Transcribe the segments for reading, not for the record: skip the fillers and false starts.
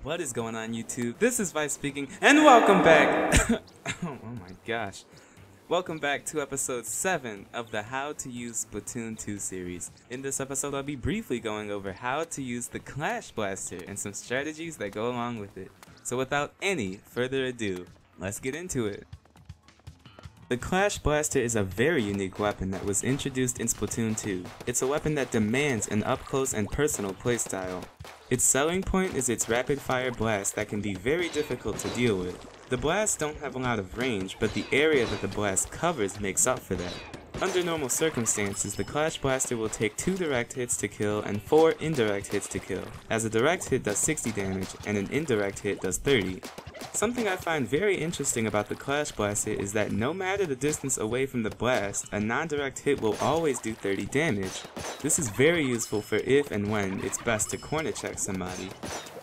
What is going on, YouTube? This is Vyse speaking, and welcome back! Oh my gosh. Welcome back to episode 7 of the How to Use Splatoon 2 series. In this episode, I'll be briefly going over how to use the Clash Blaster and some strategies that go along with it. So without any further ado, let's get into it. The Clash Blaster is a very unique weapon that was introduced in Splatoon 2. It's a weapon that demands an up-close and personal playstyle. Its selling point is its rapid-fire blast that can be very difficult to deal with. The blasts don't have a lot of range, but the area that the blast covers makes up for that. Under normal circumstances, the Clash Blaster will take 2 direct hits to kill and 4 indirect hits to kill, as a direct hit does 60 damage and an indirect hit does 30. Something I find very interesting about the Clash Blaster is that no matter the distance away from the blast, a non-direct hit will always do 30 damage. This is very useful for if and when it's best to corner check somebody.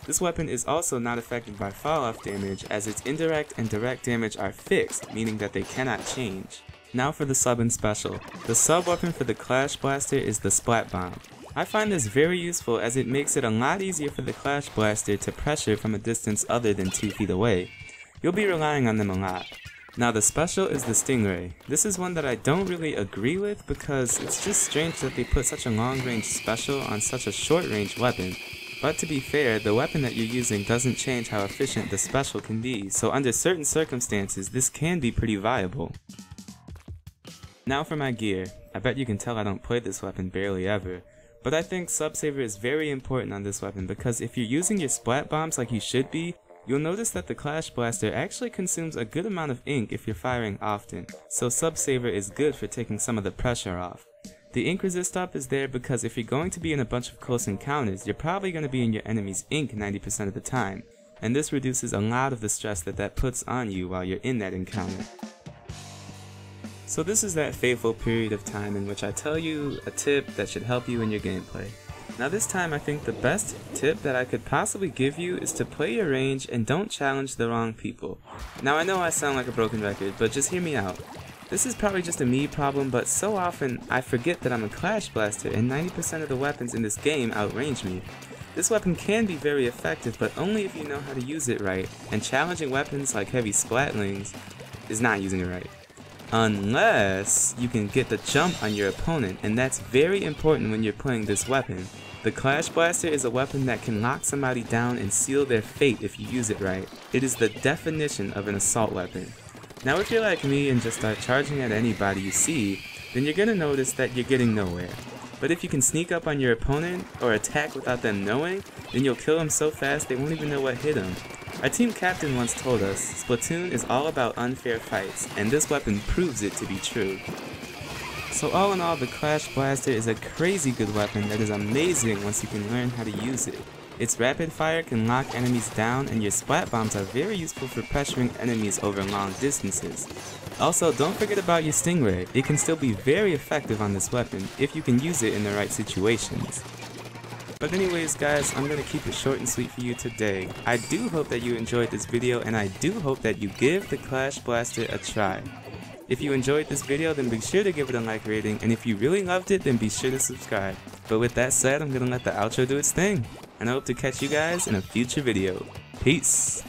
This weapon is also not affected by fall-off damage, as its indirect and direct damage are fixed, meaning that they cannot change. Now for the sub and special. The sub weapon for the Clash Blaster is the Splat Bomb. I find this very useful as it makes it a lot easier for the Clash Blaster to pressure from a distance other than 2 feet away. You'll be relying on them a lot. Now the special is the Stingray. This is one that I don't really agree with because it's just strange that they put such a long range special on such a short range weapon. But to be fair, the weapon that you're using doesn't change how efficient the special can be, so under certain circumstances this can be pretty viable. Now for my gear. I bet you can tell I don't play this weapon barely ever. But I think Sub Saver is very important on this weapon because if you're using your splat bombs like you should be, you'll notice that the Clash Blaster actually consumes a good amount of ink if you're firing often, so Sub Saver is good for taking some of the pressure off. The ink resist up is there because if you're going to be in a bunch of close encounters, you're probably going to be in your enemy's ink 90% of the time, and this reduces a lot of the stress that puts on you while you're in that encounter. So this is that fateful period of time in which I tell you a tip that should help you in your gameplay. Now this time I think the best tip that I could possibly give you is to play your range and don't challenge the wrong people. Now I know I sound like a broken record, but just hear me out. This is probably just a me problem, but so often I forget that I'm a Clash Blaster and 90% of the weapons in this game outrange me. This weapon can be very effective, but only if you know how to use it right, and challenging weapons like heavy splatlings is not using it right. Unless you can get the jump on your opponent, and that's very important when you're playing this weapon. The Clash Blaster is a weapon that can lock somebody down and seal their fate if you use it right. It is the definition of an assault weapon. Now if you're like me and just start charging at anybody you see, then you're gonna notice that you're getting nowhere. But if you can sneak up on your opponent or attack without them knowing, then you'll kill them so fast they won't even know what hit them. Our team captain once told us, Splatoon is all about unfair fights, and this weapon proves it to be true. So all in all, the Clash Blaster is a crazy good weapon that is amazing once you can learn how to use it. Its rapid fire can lock enemies down, and your splat bombs are very useful for pressuring enemies over long distances. Also, don't forget about your Stingray. It can still be very effective on this weapon if you can use it in the right situations. But anyways guys, I'm going to keep it short and sweet for you today. I do hope that you enjoyed this video, and I do hope that you give the Clash Blaster a try. If you enjoyed this video, then be sure to give it a like rating, and if you really loved it, then be sure to subscribe. But with that said, I'm going to let the outro do its thing, and I hope to catch you guys in a future video. Peace!